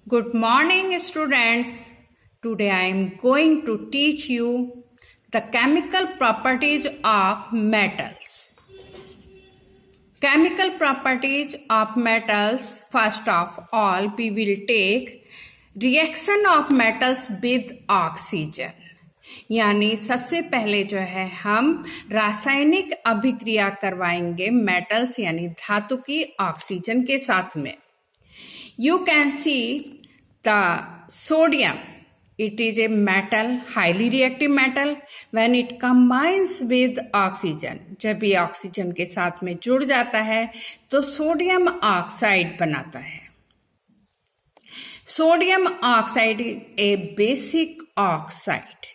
Good morning, students. Today I am going to teach you the chemical properties of metals. Chemical properties of metals. First of all, we will take reaction of metals with oxygen. यानी सबसे पहले जो है हम रासायनिक अभिक्रिया करवाएंगे metals यानी धातु की ऑक्सीजन के साथ में. You can see the sodium. It is a metal, highly reactive metal. When it combines with oxygen, जब ये ऑक्सीजन के साथ में जुड़ जाता है तो सोडियम ऑक्साइड बनाता है. सोडियम ऑक्साइड ए बेसिक ऑक्साइड.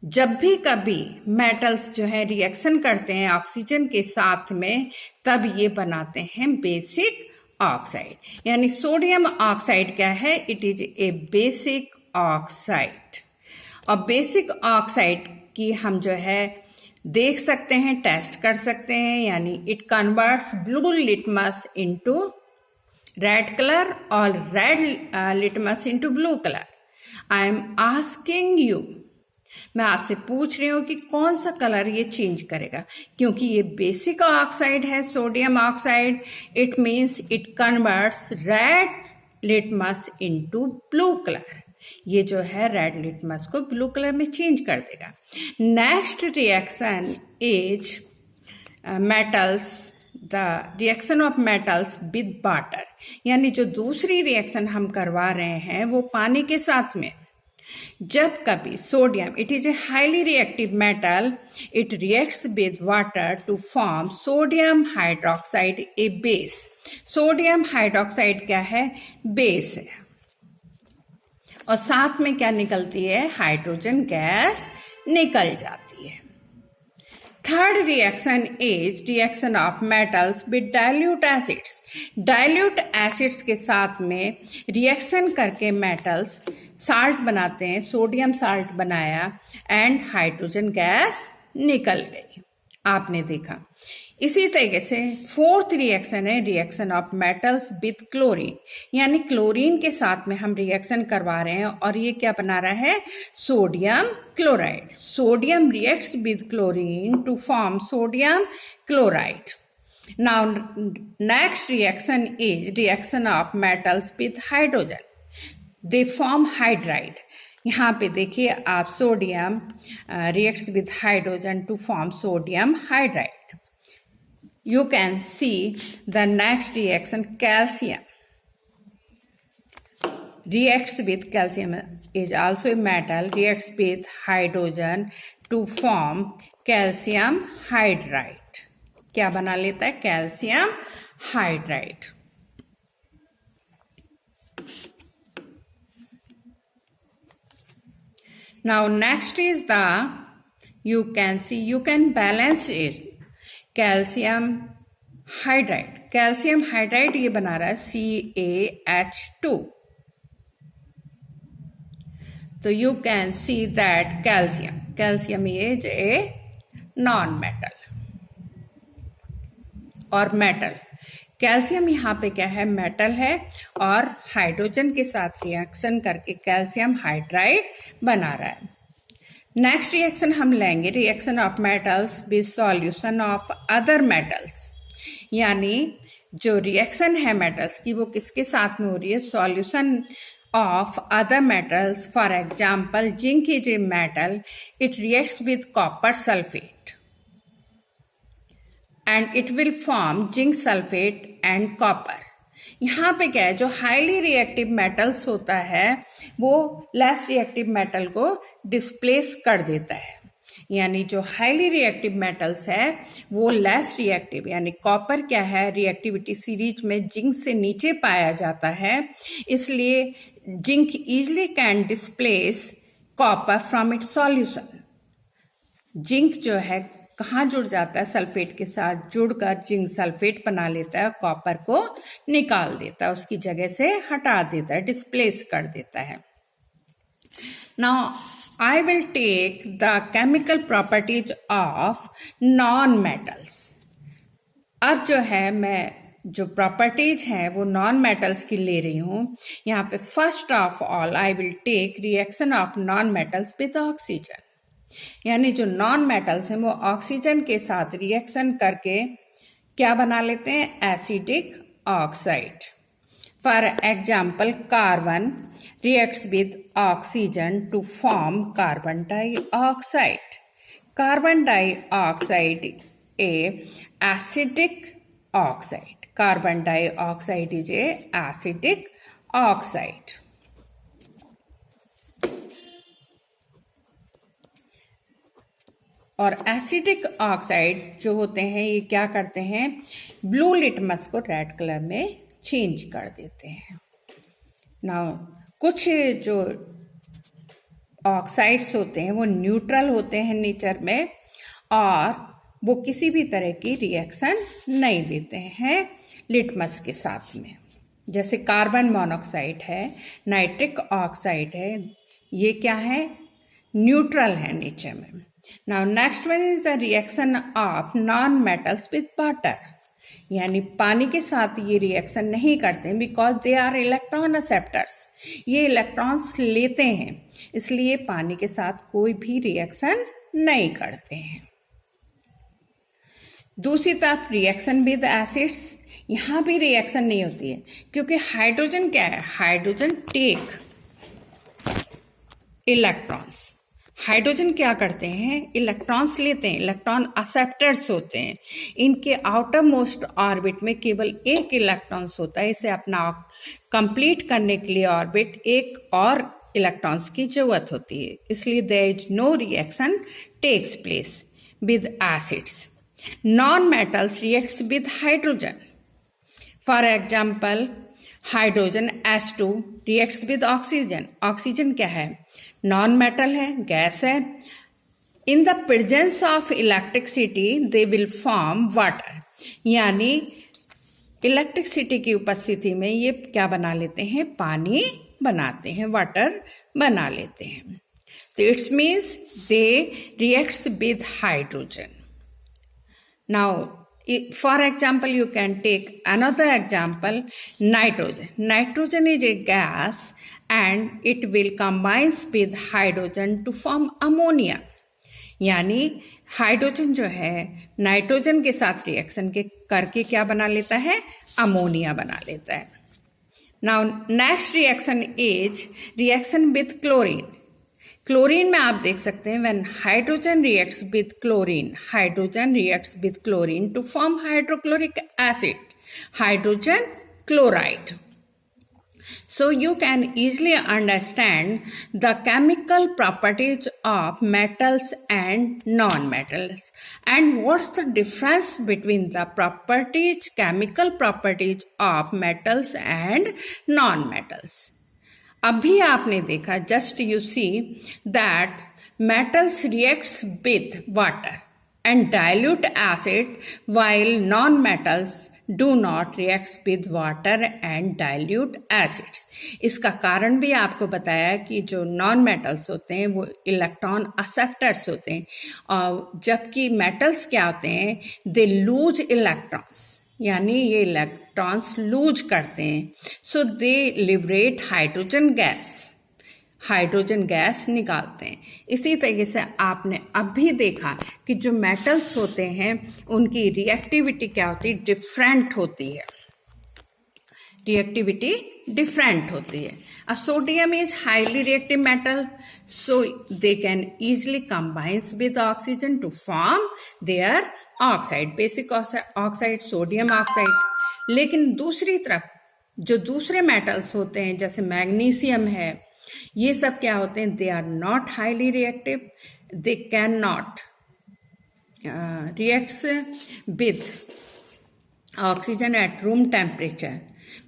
जब भी कभी मेटल्स जो है रिएक्शन करते हैं ऑक्सीजन के साथ में तब ये बनाते हैं बेसिक ऑक्साइड. यानी सोडियम ऑक्साइड क्या है? It is A basic oxide. और बेसिक ऑक्साइड की हम जो है देख सकते हैं, टेस्ट कर सकते हैं. यानी it converts blue litmus into red colour और red litmus into blue colour. I am asking you, मैं आपसे पूछ रही हूं कि कौन सा कलर ये चेंज करेगा, क्योंकि ये बेसिक ऑक्साइड है sodium oxide. It means it converts red litmus into blue colour. ये जो है रेड लिटमस को ब्लू कलर में चेंज कर देगा. Next reaction is metals, the reaction of metals with water. यानी जो दूसरी रिएक्शन हम करवा रहे हैं वो पानी के साथ में. जब कभी sodium, it is a highly reactive metal, it reacts with water to form sodium hydroxide a base. Sodium hydroxide क्या है? बेस है. और साथ में क्या निकलती है? हाइड्रोजन गैस निकल जाती है. Third reaction is reaction of metals with dilute acids. Dilute acids के साथ में रिएक्शन करके मेटल्स साल्ट बनाते हैं. सोडियम साल्ट बनाया एंड हाइड्रोजन गैस निकल गई. आपने देखा. इसी तरीके से फोर्थ रिएक्शन है reaction of metals with chlorine. यानी क्लोरीन के साथ में हम रिएक्शन करवा रहे हैं और ये क्या बना रहा है? Sodium chloride. Sodium reacts with chlorine to form sodium chloride. Now next reaction is reaction of metals with hydrogen. They form hydride. यहाँ पे देखिए आप, sodium reacts with hydrogen to form sodium hydride. You can see the next reaction, calcium reacts with calcium is also a metal, reacts with hydrogen to form calcium hydride. क्या बना लेता है? Calcium hydride. Now next is the, you can see, you can balance it. Calcium hydride. Calcium hydride ये बना रहा है CaH2. तो you can see that calcium is a non metal और मेटल. कैल्शियम यहाँ पे क्या है? मेटल है और हाइड्रोजन के साथ रिएक्शन करके कैल्शियम हाइड्राइड बना रहा है. नेक्स्ट रिएक्शन हम लेंगे reaction of metals with solution of other metals. यानी जो रिएक्शन है मेटल्स की वो किसके साथ में हो रही है? Solution of other metals. For example zinc is a metal, it reacts with copper sulphate and it will form zinc sulphate and copper. यहाँ पे क्या है? जो हाईली रिएक्टिव मेटल्स होता है वो लेस रिएक्टिव मेटल को डिस्प्लेस कर देता है. यानी जो हाईली रिएक्टिव मेटल्स है वो लेस रिएक्टिव, यानी कॉपर क्या है? रिएक्टिविटी सीरीज में जिंक से नीचे पाया जाता है, इसलिए zinc easily can displace copper from its solution. Zinc जो है कहाँ जुड़ जाता है? सल्फेट के साथ जुड़कर जिंक सल्फेट बना लेता है, कॉपर को निकाल देता है, उसकी जगह से हटा देता है, डिस्प्लेस कर देता है. Now I will take the chemical properties of non metals. अब जो है मैं जो प्रॉपर्टीज हैं वो नॉन मेटल्स की ले रही हूं। यहाँ पे first of all I will take reaction of non metals with oxygen, यानी जो नॉन मेटल्स हैं वो ऑक्सीजन के साथ रिएक्शन करके क्या बना लेते हैं, acidic oxide. For example carbon reacts with oxygen to form carbon dioxide. Carbon dioxide a acidic oxide. Carbon dioxide is a acidic oxide. और एसिडिक ऑक्साइड जो होते हैं ये क्या करते हैं, ब्लू लिटमस को रेड कलर में चेंज कर देते हैं। नाउ कुछ जो ऑक्साइड्स होते हैं वो न्यूट्रल होते हैं नेचर में और वो किसी भी तरह की रिएक्शन नहीं देते हैं लिटमस के साथ में। जैसे कार्बन मोनोऑक्साइड है, नाइट्रिक ऑक्साइड है, ये क्या है, न्यूट्रल है नेचर में। Now next one is the reaction of non metals with water, यानी पानी के साथ ये रिएक्शन नहीं करते because they are electron acceptors, ये इलेक्ट्रॉन्स लेते हैं, इसलिए पानी के साथ कोई भी रिएक्शन नहीं करते हैं। दूसरी तरफ रिएक्शन विद एसिड्स, यहां भी रिएक्शन नहीं होती है क्योंकि हाइड्रोजन क्या है, हाइड्रोजन टेक इलेक्ट्रॉन्स। हाइड्रोजन क्या करते हैं, इलेक्ट्रॉन्स लेते हैं, इलेक्ट्रॉन एक्सेप्टर्स होते हैं। इनके आउटर मोस्ट ऑर्बिट में केवल एक इलेक्ट्रॉन्स होता है, इसे अपना कंप्लीट करने के लिए ऑर्बिट एक और इलेक्ट्रॉन्स की जरूरत होती है, इसलिए there is no reaction takes place with acids. Non-metals reacts with hydrogen. For example, hydrogen H2 reacts with oxygen. Oxygen क्या है, non-metal है, गैस है। In the presence of electricity, they will form water. यानी electricity की उपस्थिति में ये क्या बना लेते हैं, पानी बनाते हैं, वाटर बना लेते हैं। तो it's means they reacts with hydrogen. Now, for example, you can take another example, nitrogen. Nitrogen is a gas and it will combine with hydrogen to form ammonia. यानी हाइड्रोजन जो है नाइट्रोजन के साथ reaction के करके क्या बना लेता है, अमोनिया बना लेता है। Now, next reaction is reaction with chlorine. क्लोरीन में आप देख सकते हैं when hydrogen reacts with chlorine, hydrogen reacts with chlorine to form hydrochloric acid, hydrogen chloride. So you can easily understand the chemical properties of metals and non-metals. And what's the difference between the properties, chemical properties of metals and non-metals? अभी आपने देखा, just you see that metals reacts with water and dilute acid while non-metals do not react with water and dilute acids. इसका कारण भी आपको बताया कि जो नॉन मेटल्स होते हैं वो इलेक्ट्रॉन एक्सेप्टर्स होते हैं, और जबकि मेटल्स क्या होते हैं, दे लूज इलेक्ट्रॉन्स, यानी ये इलेक्ट्रॉन्स लूज करते हैं, so they liberate hydrogen gas, hydrogen gas निकालते हैं। इसी तरीके से आपने अभी देखा कि जो मेटल्स होते हैं उनकी रिएक्टिविटी क्या होती है, डिफरेंट होती है, रिएक्टिविटी डिफरेंट होती है। अब sodium is highly reactive metal, so they can easily combines with oxygen to form their oxide, basic oxide, sodium oxide. लेकिन दूसरी तरफ जो दूसरे मेटल्स होते हैं जैसे मैग्नीशियम है, ये सब क्या होते हैं, they are not highly reactive, they can not reacts with oxygen at room temperature.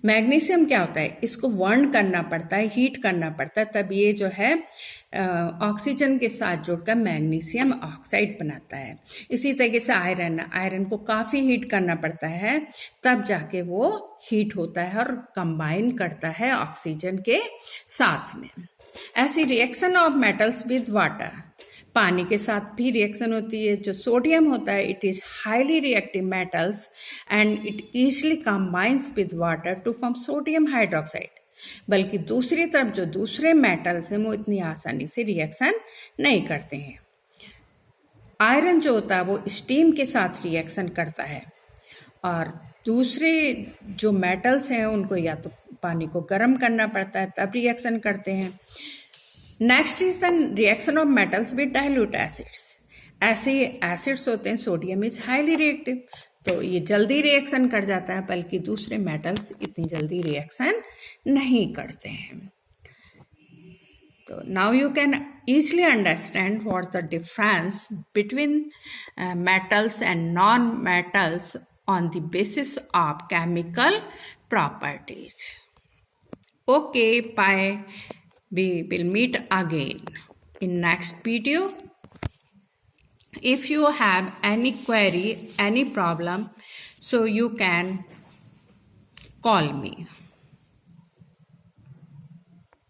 Magnesium क्या होता है, इसको बर्न करना पड़ता है, हीट करना पड़ता है, तब ये जो है ऑक्सीजन के साथ जुड़कर मैग्नीशियम ऑक्साइड बनाता है। इसी तरीके से आयरन, आयरन को काफी हीट करना पड़ता है, तब जाके वो हीट होता है और कंबाइन करता है ऑक्सीजन के साथ में। ऐसी reaction of metals with water, पानी के साथ भी रिएक्शन होती है। जो सोडियम होता है, it is highly reactive metals and it easily combines with water to form sodium hydroxide. बल्कि दूसरी तरफ जो दूसरे मेटल्स हैं वो इतनी आसानी से रिएक्शन नहीं करते हैं। आयरन जो होता है वो स्टीम के साथ रिएक्शन करता है और दूसरे जो मेटल्स हैं उनको या तो पानी को गर्म करना पड़ता है तब रिएक्शन करते हैं। Next is the reaction of metals with dilute acids. ऐसे एसिड्स होते हैं, सोडियम इज हाईली रिएक्टिव, तो ये जल्दी रिएक्शन कर जाता है, बल्कि दूसरे मेटल्स इतनी जल्दी रिएक्शन नहीं करते हैं। तो now you can easily understand what's the difference between metals and non-metals on the basis of chemical properties. Okay, bye. We will meet again in next video. If you have any query, any problem, so you can call me.